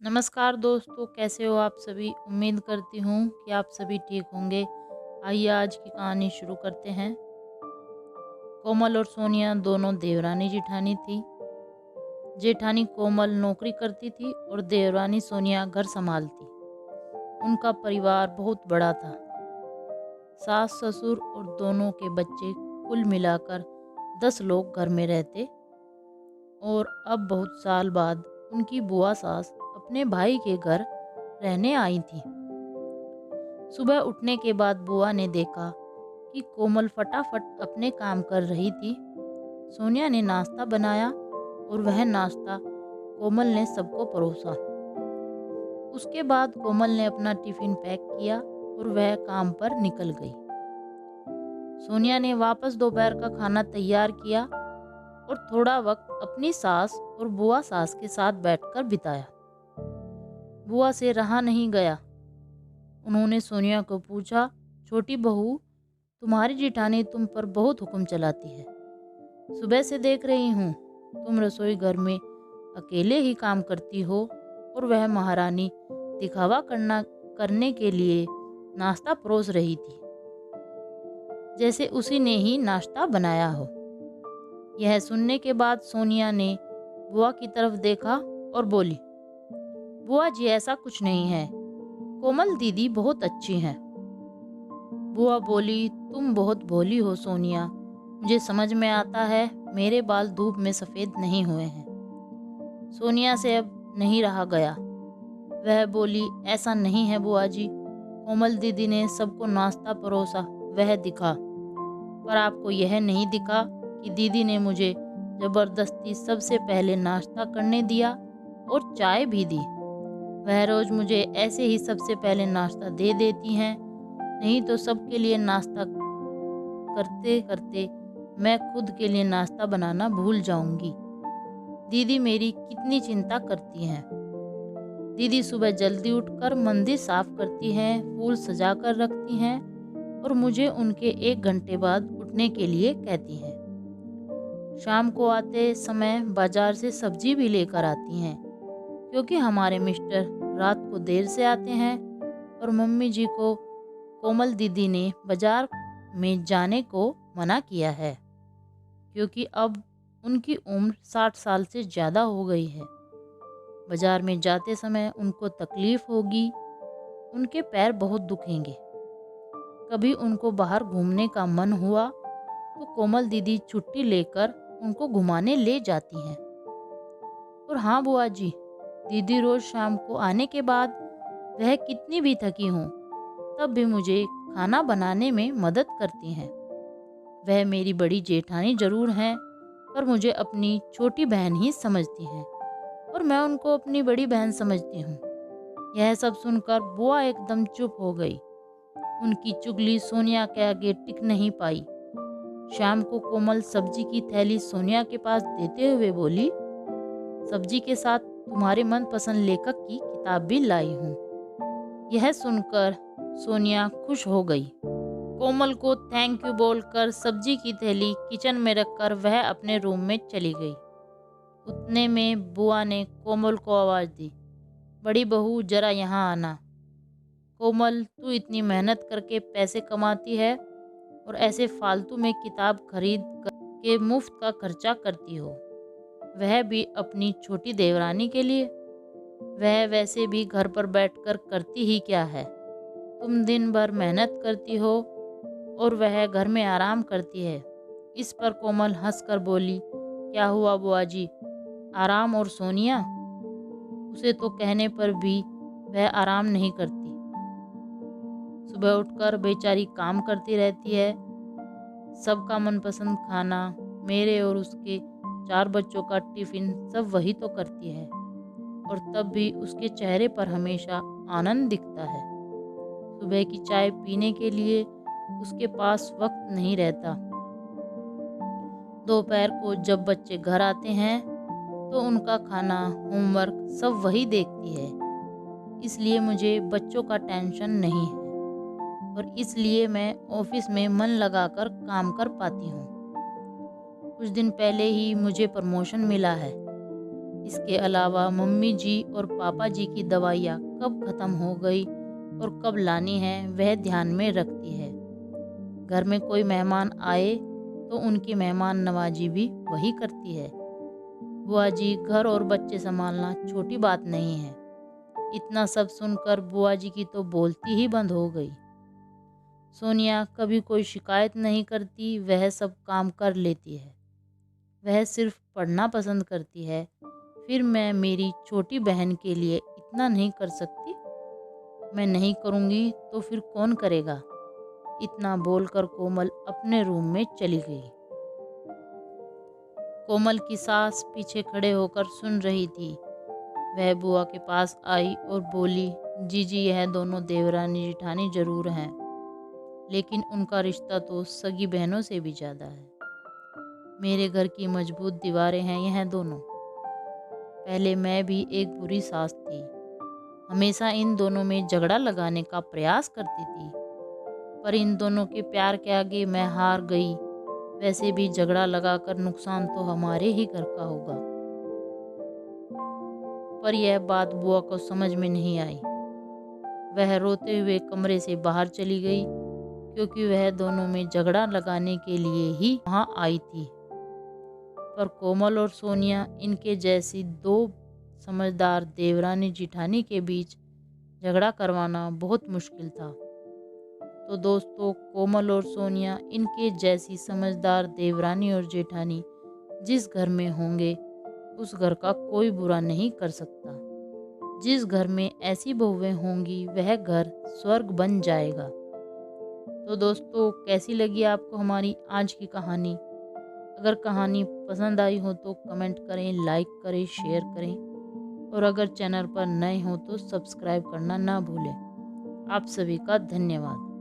नमस्कार दोस्तों, कैसे हो आप सभी। उम्मीद करती हूँ कि आप सभी ठीक होंगे। आइए आज की कहानी शुरू करते हैं। कोमल और सोनिया दोनों देवरानी जेठानी थी। जेठानी कोमल नौकरी करती थी और देवरानी सोनिया घर संभालती। उनका परिवार बहुत बड़ा था। सास ससुर और दोनों के बच्चे, कुल मिलाकर 10 लोग घर में रहते। और अब बहुत साल बाद उनकी बुआ सास अपने भाई के घर रहने आई थी। सुबह उठने के बाद बुआ ने देखा कि कोमल फटाफट अपने काम कर रही थी। सोनिया ने नाश्ता बनाया और वह नाश्ता कोमल ने सबको परोसा। उसके बाद कोमल ने अपना टिफिन पैक किया और वह काम पर निकल गई। सोनिया ने वापस दोपहर का खाना तैयार किया और थोड़ा वक्त अपनी सास और बुआ सास के साथ बैठकर बिताया। बुआ से रहा नहीं गया। उन्होंने सोनिया को पूछा, छोटी बहू, तुम्हारी जेठानी तुम पर बहुत हुक्म चलाती है। सुबह से देख रही हूँ तुम रसोई घर में अकेले ही काम करती हो और वह महारानी दिखावा करने के लिए नाश्ता परोस रही थी, जैसे उसी ने ही नाश्ता बनाया हो। यह सुनने के बाद सोनिया ने बुआ की तरफ देखा और बोली, बुआ जी ऐसा कुछ नहीं है, कोमल दीदी बहुत अच्छी हैं। बुआ बोली, तुम बहुत भोली हो सोनिया, मुझे समझ में आता है मेरे बाल धूप में सफ़ेद नहीं हुए हैं। सोनिया से अब नहीं रहा गया। वह बोली, ऐसा नहीं है बुआ जी, कोमल दीदी ने सबको नाश्ता परोसा, वह दिखा। पर आपको यह नहीं दिखा कि दीदी ने मुझे ज़बरदस्ती सबसे पहले नाश्ता करने दिया और चाय भी दी। वह रोज़ मुझे ऐसे ही सबसे पहले नाश्ता दे देती हैं, नहीं तो सबके लिए नाश्ता करते करते मैं खुद के लिए नाश्ता बनाना भूल जाऊंगी। दीदी मेरी कितनी चिंता करती हैं। दीदी सुबह जल्दी उठकर मंदिर साफ करती हैं, फूल सजा कर रखती हैं और मुझे उनके 1 घंटे बाद उठने के लिए कहती हैं। शाम को आते समय बाजार से सब्जी भी लेकर आती हैं, क्योंकि हमारे मिस्टर रात को देर से आते हैं और मम्मी जी को कोमल दीदी ने बाजार में जाने को मना किया है, क्योंकि अब उनकी उम्र 60 साल से ज़्यादा हो गई है। बाजार में जाते समय उनको तकलीफ होगी, उनके पैर बहुत दुखेंगे। कभी उनको बाहर घूमने का मन हुआ तो कोमल दीदी छुट्टी लेकर उनको घुमाने ले जाती हैं। और हाँ बुआ जी, दीदी रोज़ शाम को आने के बाद वह कितनी भी थकी हों तब भी मुझे खाना बनाने में मदद करती हैं। वह मेरी बड़ी जेठानी जरूर हैं, पर मुझे अपनी छोटी बहन ही समझती हैं और मैं उनको अपनी बड़ी बहन समझती हूँ। यह सब सुनकर बुआ एकदम चुप हो गई। उनकी चुगली सोनिया के आगे टिक नहीं पाई। शाम को कोमल सब्जी की थैली सोनिया के पास देते हुए बोली, सब्जी के साथ तुम्हारे मनपसंद लेखक की किताब भी लाई हूँ। यह सुनकर सोनिया खुश हो गई। कोमल को थैंक यू बोलकर सब्जी की थैली किचन में रखकर वह अपने रूम में चली गई। उतने में बुआ ने कोमल को आवाज़ दी, बड़ी बहू जरा यहाँ आना। कोमल, तू इतनी मेहनत करके पैसे कमाती है और ऐसे फालतू में किताब खरीद के मुफ्त का खर्चा करती हो, वह भी अपनी छोटी देवरानी के लिए। वह वैसे भी घर पर बैठकर करती ही क्या है। तुम दिन भर मेहनत करती हो और वह घर में आराम करती है। इस पर कोमल हंसकर बोली, क्या हुआ बुआ जी, आराम? और सोनिया, उसे तो कहने पर भी वह आराम नहीं करती। सुबह उठकर बेचारी काम करती रहती है। सबका मनपसंद खाना, मेरे और उसके 4 बच्चों का टिफिन सब वही तो करती है, और तब भी उसके चेहरे पर हमेशा आनंद दिखता है। सुबह की चाय पीने के लिए उसके पास वक्त नहीं रहता। दोपहर को जब बच्चे घर आते हैं तो उनका खाना, होमवर्क सब वही देखती है। इसलिए मुझे बच्चों का टेंशन नहीं है और इसलिए मैं ऑफिस में मन लगाकर काम कर पाती हूँ। कुछ दिन पहले ही मुझे प्रमोशन मिला है। इसके अलावा मम्मी जी और पापा जी की दवाइयाँ कब ख़त्म हो गई और कब लानी है वह ध्यान में रखती है। घर में कोई मेहमान आए तो उनकी मेहमान नवाजी भी वही करती है। बुआ जी घर और बच्चे संभालना छोटी बात नहीं है। इतना सब सुनकर बुआ जी की तो बोलती ही बंद हो गई। सोनिया कभी कोई शिकायत नहीं करती, वह सब काम कर लेती है। वह सिर्फ पढ़ना पसंद करती है। फिर मैं मेरी छोटी बहन के लिए इतना नहीं कर सकती? मैं नहीं करूँगी तो फिर कौन करेगा? इतना बोलकर कोमल अपने रूम में चली गई। कोमल की सास पीछे खड़े होकर सुन रही थी। वह बुआ के पास आई और बोली, जीजी यह दोनों देवरानी जिठानी जरूर हैं, लेकिन उनका रिश्ता तो सगी बहनों से भी ज़्यादा है। मेरे घर की मजबूत दीवारें हैं यह दोनों। पहले मैं भी एक बुरी सास थी, हमेशा इन दोनों में झगड़ा लगाने का प्रयास करती थी, पर इन दोनों के प्यार के आगे मैं हार गई। वैसे भी झगड़ा लगाकर नुकसान तो हमारे ही घर का होगा। पर यह बात बुआ को समझ में नहीं आई। वह रोते हुए कमरे से बाहर चली गई, क्योंकि वह दोनों में झगड़ा लगाने के लिए ही वहाँ आई थी। पर कोमल और सोनिया, इनके जैसी दो समझदार देवरानी जिठानी के बीच झगड़ा करवाना बहुत मुश्किल था। तो दोस्तों, कोमल और सोनिया, इनके जैसी समझदार देवरानी और जेठानी जिस घर में होंगे उस घर का कोई बुरा नहीं कर सकता। जिस घर में ऐसी बहुएं होंगी वह घर स्वर्ग बन जाएगा। तो दोस्तों, कैसी लगी आपको हमारी आज की कहानी? अगर कहानी पसंद आई हो तो कमेंट करें, लाइक करें, शेयर करें, और अगर चैनल पर नए हो तो सब्सक्राइब करना ना भूलें। आप सभी का धन्यवाद।